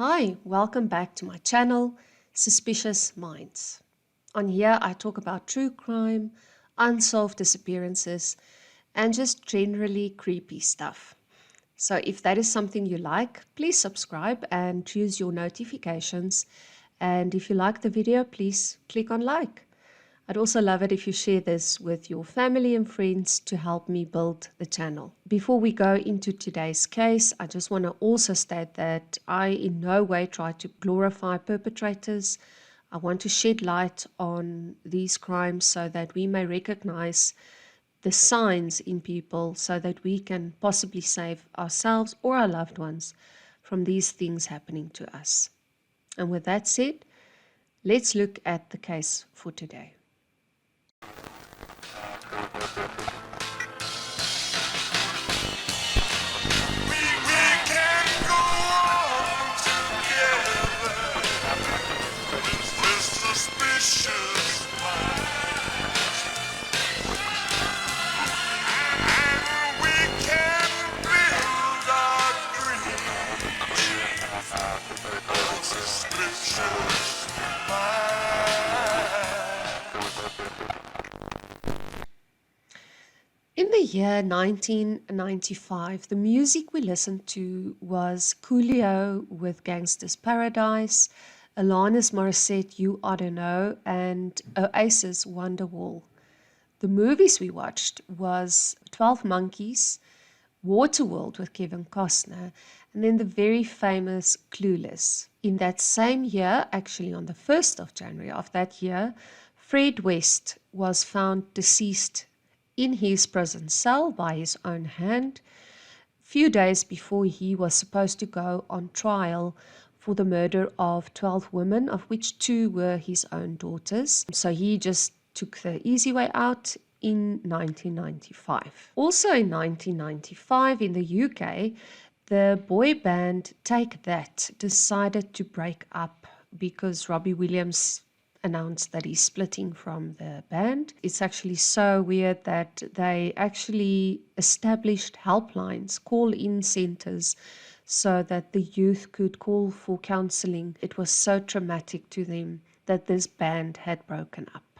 Hi, welcome back to my channel, Suspicious Minds. On here I talk about true crime, unsolved disappearances, and just generally creepy stuff. So if that is something you like, please subscribe and choose your notifications. And if you like the video, please click on like. I'd also love it if you share this with your family and friends to help me build the channel. Before we go into today's case, I just want to also state that I in no way try to glorify perpetrators. I want to shed light on these crimes so that we may recognize the signs in people so that we can possibly save ourselves or our loved ones from these things happening to us. And with that said, let's look at the case for today. In the year 1995, the music we listened to was Coolio with Gangsta's Paradise, Alanis Morissette, You Oughta Know, and Oasis Wonderwall. The movies we watched was 12 Monkeys, Waterworld with Kevin Costner, and then the very famous Clueless. In that same year, actually on the 1st of January of that year, Fred West was found deceased in his prison cell by his own hand, few days before he was supposed to go on trial for the murder of 12 women, of which 2 were his own daughters. So he just took the easy way out in 1995. Also in 1995 in the UK, the boy band Take That decided to break up because Robbie Williams announced that he's splitting from the band. It's actually so weird that they actually established helplines, call-in centers, so that the youth could call for counseling. It was so traumatic to them that this band had broken up.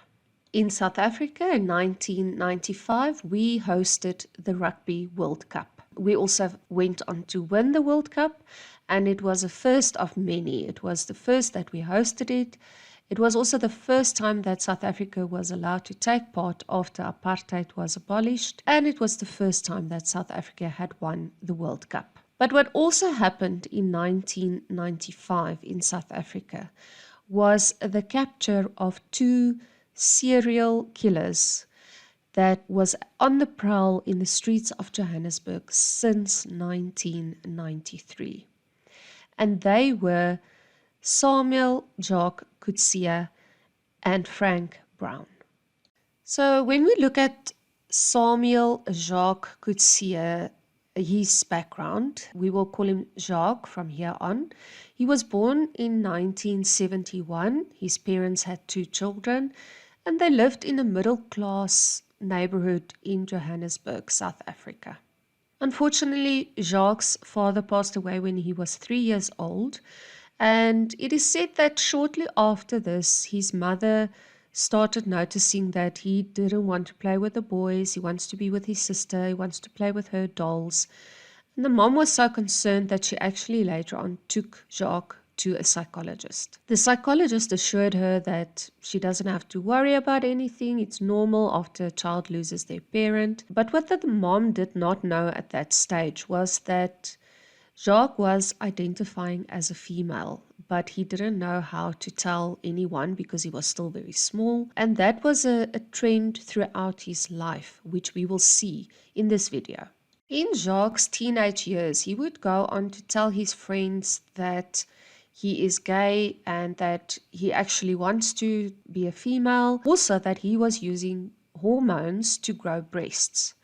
In South Africa in 1995, we hosted the Rugby World Cup. We also went on to win the World Cup, and it was a first of many. It was the first that we hosted it. It was also the first time that South Africa was allowed to take part after apartheid was abolished, and it was the first time that South Africa had won the World Cup. But what also happened in 1995 in South Africa was the capture of 2 serial killers that was on the prowl in the streets of Johannesburg since 1993. And they were Samuel Jacques Coetzee and Frank Brown. So when we look at Samuel Jacques Coetzee, his background, we will call him Jacques from here on. He was born in 1971. His parents had 2 children, and they lived in a middle-class neighborhood in Johannesburg, South Africa. Unfortunately, Jacques' father passed away when he was 3 years old, and it is said that shortly after this, his mother started noticing that he didn't want to play with the boys. He wants to be with his sister. He wants to play with her dolls. And the mom was so concerned that she actually later on took Jacques to a psychologist. The psychologist assured her that she doesn't have to worry about anything. It's normal after a child loses their parent. But what the mom did not know at that stage was that Jacques was identifying as a female, but he didn't know how to tell anyone because he was still very small. And that was a trend throughout his life, which we will see in this video. In Jacques' teenage years, he would go on to tell his friends that he is gay and that he actually wants to be a female. Also that he was using hormones to grow breasts.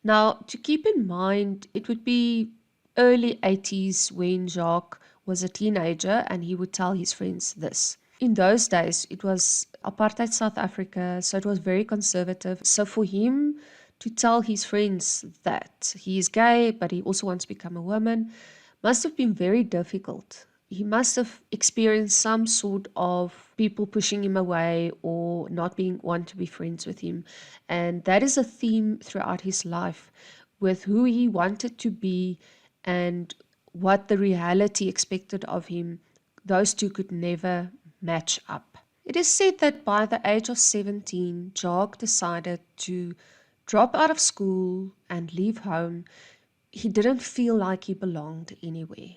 Now, to keep in mind, it would be early 80s when Jacques was a teenager and he would tell his friends this. In those days, it was apartheid South Africa, so it was very conservative. So for him to tell his friends that he is gay, but he also wants to become a woman, must have been very difficult. he must have experienced some sort of people pushing him away or not being want to be friends with him. And that is a theme throughout his life with who he wanted to be and what the reality expected of him. Those two could never match up. It is said that by the age of 17, Jacques decided to drop out of school and leave home. He didn't feel like he belonged anywhere.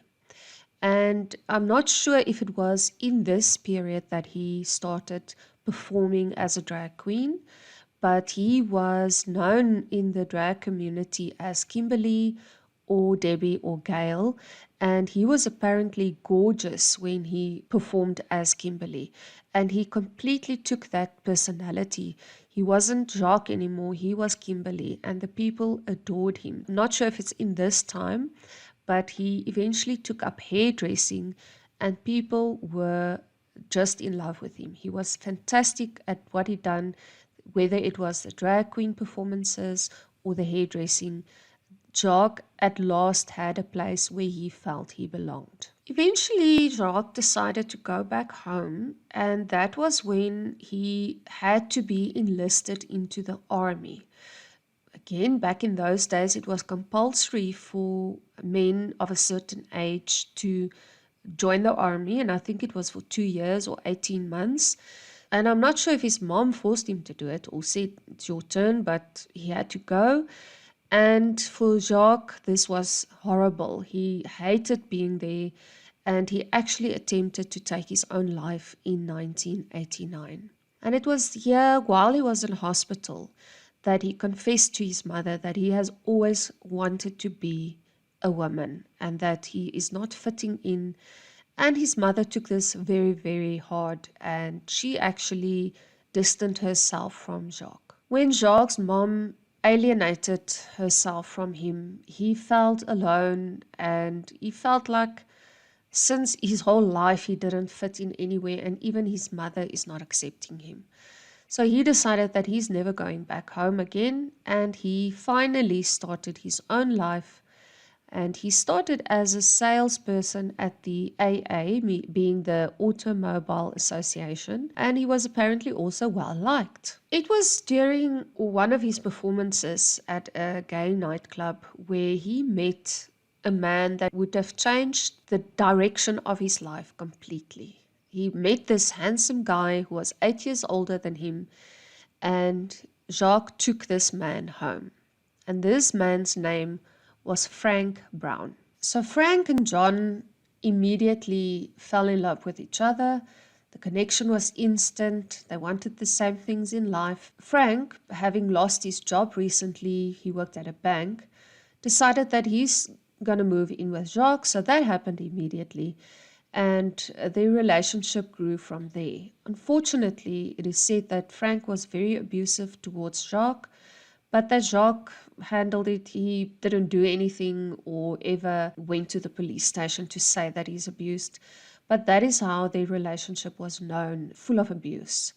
And I'm not sure if it was in this period that he started performing as a drag queen, but he was known in the drag community as Kimberly or Debbie or Gail, and he was apparently gorgeous when he performed as Kimberly, and he completely took that personality. He wasn't Jacques anymore, he was Kimberly, and the people adored him. I'm not sure if it's in this time, but he eventually took up hairdressing, and people were just in love with him. He was fantastic at what he'd done, whether it was the drag queen performances or the hairdressing. Jacques at last had a place where he felt he belonged. Eventually, Jacques decided to go back home, and that was when he had to be enlisted into the army. Again, back in those days, it was compulsory for men of a certain age to join the army, and I think it was for 2 years or 18 months. And I'm not sure if his mom forced him to do it or said, it's your turn, but he had to go. And for Jacques, this was horrible. He hated being there, and he actually attempted to take his own life in 1989. And it was here, while he was in hospital, that he confessed to his mother that he has always wanted to be a woman and that he is not fitting in. And his mother took this very, very hard, and she actually distanced herself from Jacques. When Jacques' mom alienated herself from him, he felt alone, and he felt like since his whole life he didn't fit in anywhere, and even his mother is not accepting him. So he decided that he's never going back home again, and he finally started his own life. And he started as a salesperson at the AA, being the Automobile Association, and he was apparently also well liked. It was during one of his performances at a gay nightclub where he met a man that would have changed the direction of his life completely. He met this handsome guy who was 8 years older than him, and Jacques took this man home. And this man's name was Frank Brown. So Frank and John immediately fell in love with each other. The connection was instant. They wanted the same things in life. Frank, having lost his job recently, he worked at a bank, decided that he's going to move in with Jacques. So that happened immediately. And their relationship grew from there. Unfortunately, it is said that Frank was very abusive towards Jacques, but that Jacques handled it. He didn't do anything or ever went to the police station to say that he's abused. But that is how their relationship was known, full of abuse.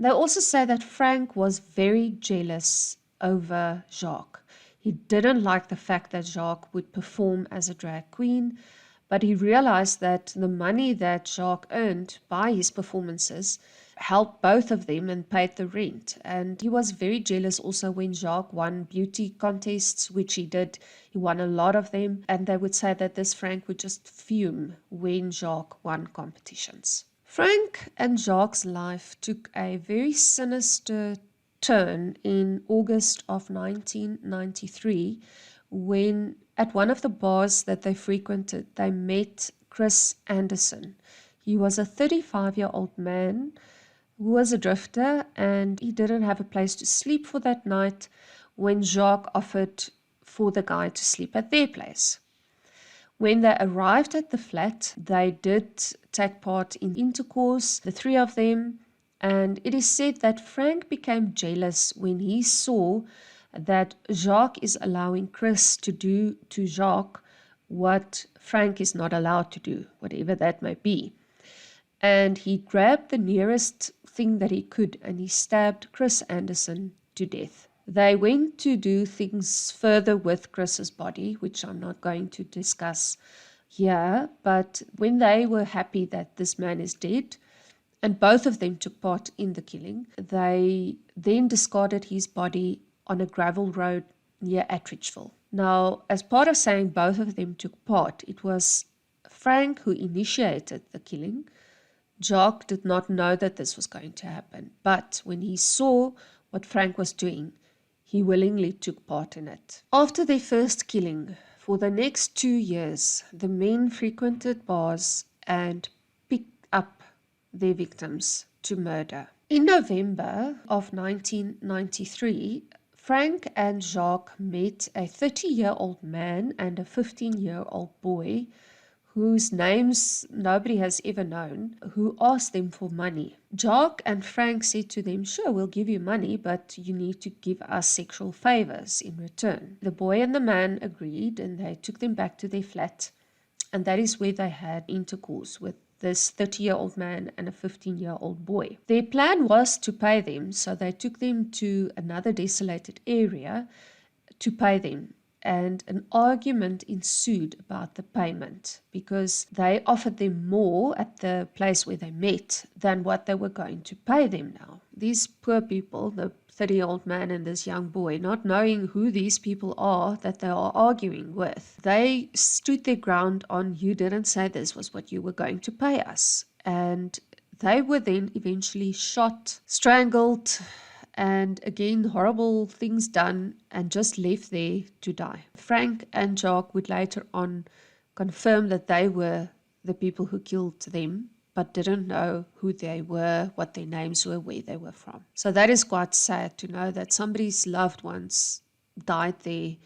They also say that Frank was very jealous over Jacques. He didn't like the fact that Jacques would perform as a drag queen, but he realized that the money that Jacques earned by his performances helped both of them and paid the rent. And he was very jealous also when Jacques won beauty contests, which he did. He won a lot of them, and they would say that this Frank would just fume when Jacques won competitions. Frank and Jacques' life took a very sinister turn in August of 1993 when at one of the bars that they frequented, they met Chris Anderson. He was a 35-year-old man who was a drifter, and he didn't have a place to sleep for that night when Jacques offered for the guy to sleep at their place. When they arrived at the flat, they did take part in intercourse, the three of them, and it is said that Frank became jealous when he saw that Jacques is allowing Chris to do to Jacques what Frank is not allowed to do, whatever that may be. And he grabbed the nearest thing that he could and he stabbed Chris Anderson to death. They went to do things further with Chris's body, which I'm not going to discuss here, but when they were happy that this man is dead, and both of them took part in the killing, they then discarded his body on a gravel road near Attridgeville. Now, as part of saying both of them took part, it was Frank who initiated the killing. Jacques did not know that this was going to happen, but when he saw what Frank was doing, he willingly took part in it. After their first killing, for the next 2 years, the men frequented bars and picked up their victims to murder. In November of 1993, Frank and Jacques met a 30-year-old man and a 15-year-old boy whose names nobody has ever known, who asked them for money. Jacques and Frank said to them, "Sure, we'll give you money, but you need to give us sexual favors in return." The boy and the man agreed, and they took them back to their flat, and that is where they had intercourse with this 30-year-old man and a 15-year-old boy. Their plan was to pay them, so they took them to another desolated area to pay them. And an argument ensued about the payment because they offered them more at the place where they met than what they were going to pay them now. These poor people, the 30-year-old man and this young boy, not knowing who these people are that they are arguing with, they stood their ground on, "You didn't say this was what you were going to pay us." And they were then eventually shot, strangled, and again, horrible things done, and just left there to die. Frank and Jacques would later on confirm that they were the people who killed them, but didn't know who they were, what their names were, where they were from. So that is quite sad to know that somebody's loved ones died there,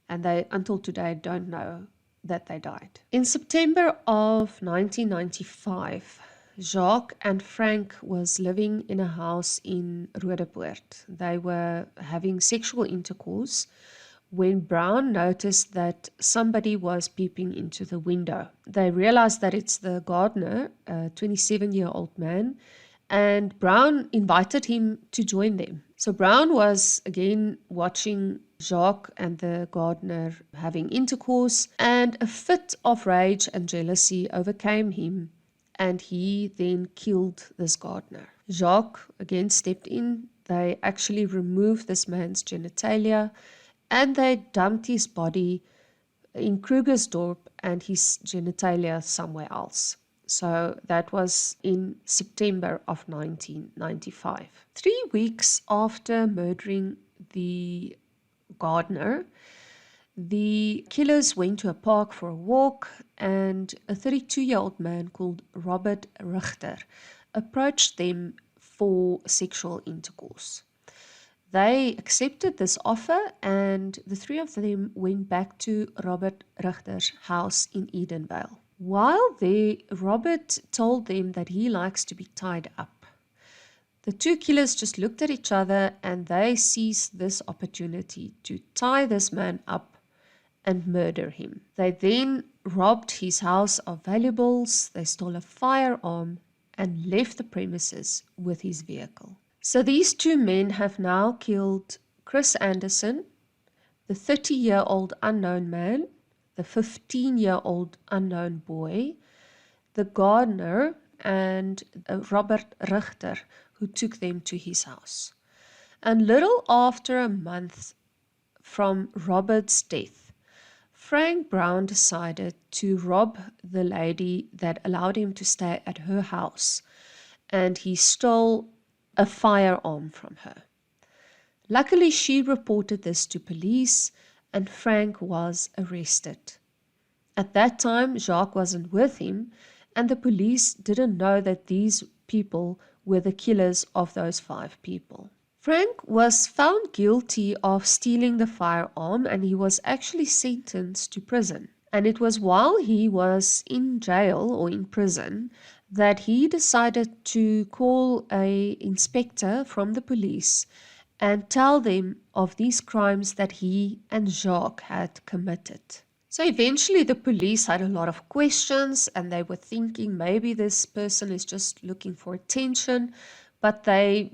and they, until today, don't know that they died. In September of 1995, Jacques and Frank was living in a house in Roodepoort. They were having sexual intercourse when Brown noticed that somebody was peeping into the window. They realized that it's the gardener, a 27-year-old man, and Brown invited him to join them. So Brown was again watching Jacques and the gardener having intercourse, and a fit of rage and jealousy overcame him, and he then killed this gardener. Jacques again stepped in. They actually removed this man's genitalia, and they dumped his body in Krugersdorp and his genitalia somewhere else. So that was in September of 1995. 3 weeks after murdering the gardener, the killers went to a park for a walk, and a 32-year-old man called Robert Richter approached them for sexual intercourse. They accepted this offer, and the three of them went back to Robert Richter's house in Edenvale. While there, Robert told them that he likes to be tied up. The two killers just looked at each other, and they seized this opportunity to tie this man up and murder him. They then robbed his house of valuables, they stole a firearm, and left the premises with his vehicle. So these two men have now killed Chris Anderson, the 30-year-old unknown man, the 15-year-old unknown boy, the gardener, and Robert Richter, who took them to his house. And little after a month from Robert's death, Frank Brown decided to rob the lady that allowed him to stay at her house, and he stole a firearm from her. Luckily, she reported this to police, and Frank was arrested. At that time, Jacques wasn't with him, and the police didn't know that these people were the killers of those 5 people. Frank was found guilty of stealing the firearm, and he was actually sentenced to prison. And it was while he was in jail or in prison that he decided to call an inspector from the police and tell them of these crimes that he and Jacques had committed. So eventually the police had a lot of questions, and they were thinking maybe this person is just looking for attention, but they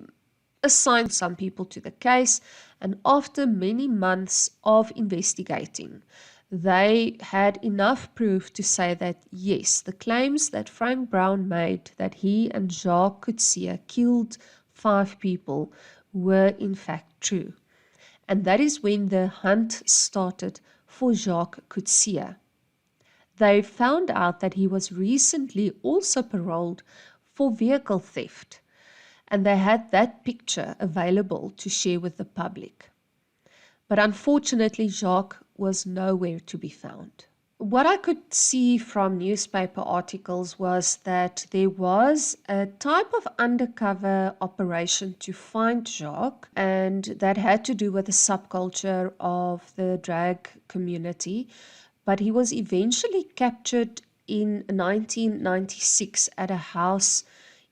assigned some people to the case, and after many months of investigating, they had enough proof to say that yes, the claims that Frank Brown made that he and Jacques Coetzee killed 5 people were in fact true. And that is when the hunt started for Jacques Coetzee. They found out that he was recently also paroled for vehicle theft, and they had that picture available to share with the public. But unfortunately, Jacques was nowhere to be found. What I could see from newspaper articles was that there was a type of undercover operation to find Jacques, and that had to do with the subculture of the drag community. But he was eventually captured in 1996 at a house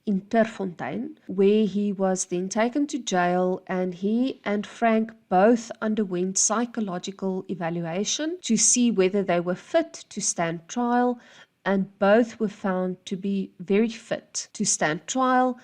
in Terfontein, where he was then taken to jail, and he and Frank both underwent psychological evaluation to see whether they were fit to stand trial, and both were found to be very fit to stand trial,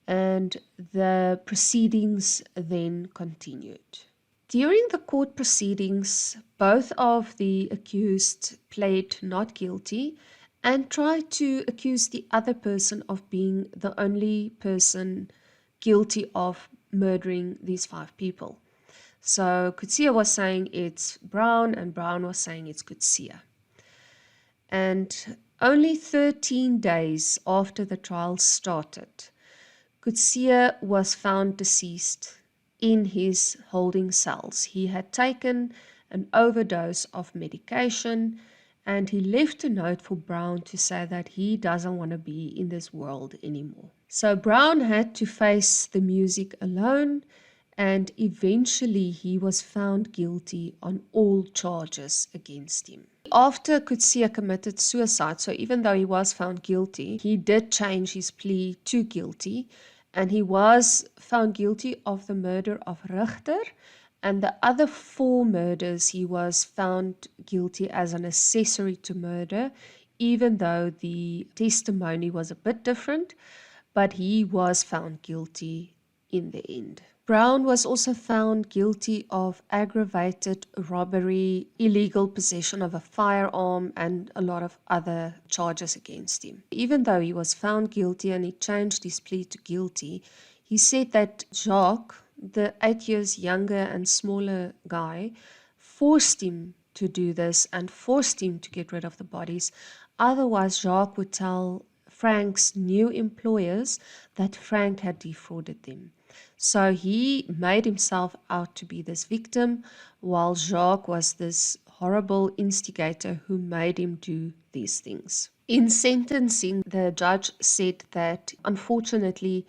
and the proceedings then continued. During the court proceedings, both of the accused pled not guilty and tried to accuse the other person of being the only person guilty of murdering these 5 people. So Coetzee was saying it's Brown, and Brown was saying it's Coetzee. And only 13 days after the trial started, Coetzee was found deceased in his holding cells. He had taken an overdose of medication, and he left a note for Brown to say that he doesn't want to be in this world anymore. So Brown had to face the music alone, and eventually he was found guilty on all charges against him. After Coetzee committed suicide, so even though he was found guilty, he did change his plea to guilty, and he was found guilty of the murder of Richter, and the other 4 murders he was found guilty as an accessory to murder, even though the testimony was a bit different, but he was found guilty in the end. Brown was also found guilty of aggravated robbery, illegal possession of a firearm, and a lot of other charges against him. Even though he was found guilty and he changed his plea to guilty, he said that Jacques, the 8 years younger and smaller guy, forced him to do this and forced him to get rid of the bodies. Otherwise, Jacques would tell Frank's new employers that Frank had defrauded them. So he made himself out to be this victim, while Jacques was this horrible instigator who made him do these things. In sentencing, the judge said that unfortunately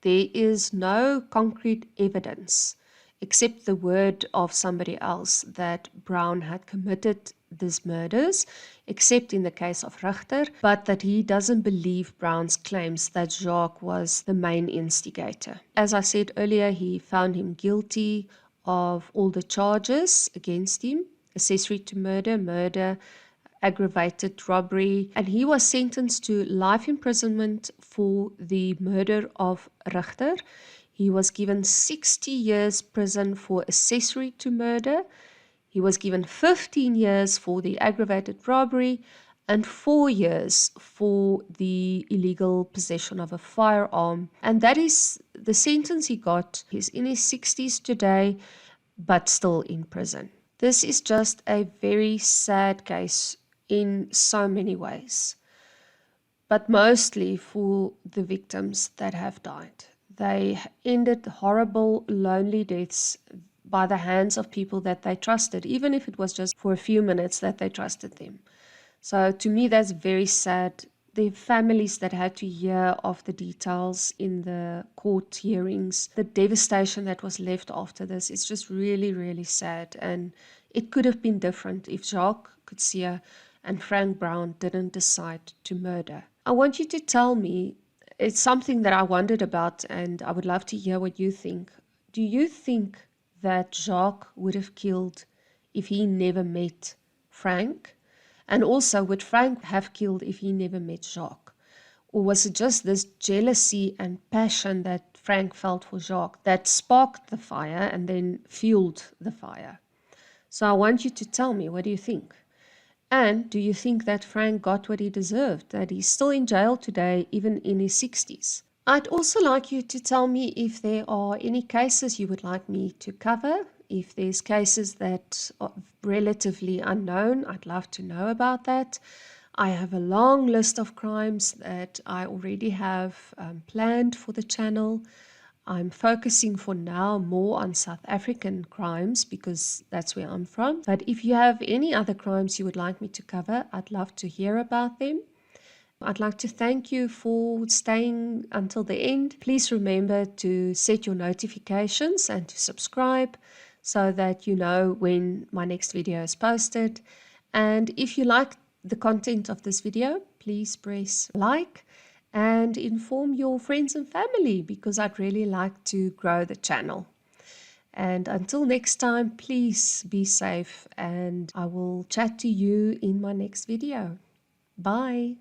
there is no concrete evidence except the word of somebody else that Brown had committed these murders, except in the case of Richter, but that he doesn't believe Brown's claims that Jacques was the main instigator. As I said earlier, he found him guilty of all the charges against him: accessory to murder, aggravated robbery, and he was sentenced to life imprisonment for the murder of Richter. He was given 60 years prison for accessory to murder. He was given 15 years for the aggravated robbery and 4 years for the illegal possession of a firearm. And that is the sentence he got. He's in his 60s today, but still in prison. This is just a very sad case in so many ways, but mostly for the victims that have died. They ended horrible, lonely deaths by the hands of people that they trusted, even if it was just for a few minutes that they trusted them. So to me, that's very sad. The families that had to hear of the details in the court hearings, the devastation that was left after this, it's just really, really sad. And it could have been different if Jacques Coetzee and Frank Brown didn't decide to murder. I want you to tell me, it's something that I wondered about, and I would love to hear what you think. Do you think that Jacques would have killed if he never met Frank? And also, would Frank have killed if he never met Jacques? Or was it just this jealousy and passion that Frank felt for Jacques that sparked the fire and then fueled the fire? So I want you to tell me, what do you think? And do you think that Frank got what he deserved, that he's still in jail today, even in his 60s? I'd also like you to tell me if there are any cases you would like me to cover. If there's cases that are relatively unknown, I'd love to know about that. I have a long list of crimes that I already have planned for the channel. I'm focusing for now more on South African crimes because that's where I'm from. But if you have any other crimes you would like me to cover, I'd love to hear about them. I'd like to thank you for staying until the end. Please remember to set your notifications and to subscribe so that you know when my next video is posted. And if you like the content of this video, please press like and inform your friends and family because I'd really like to grow the channel. And until next time, please be safe and I will chat to you in my next video. Bye.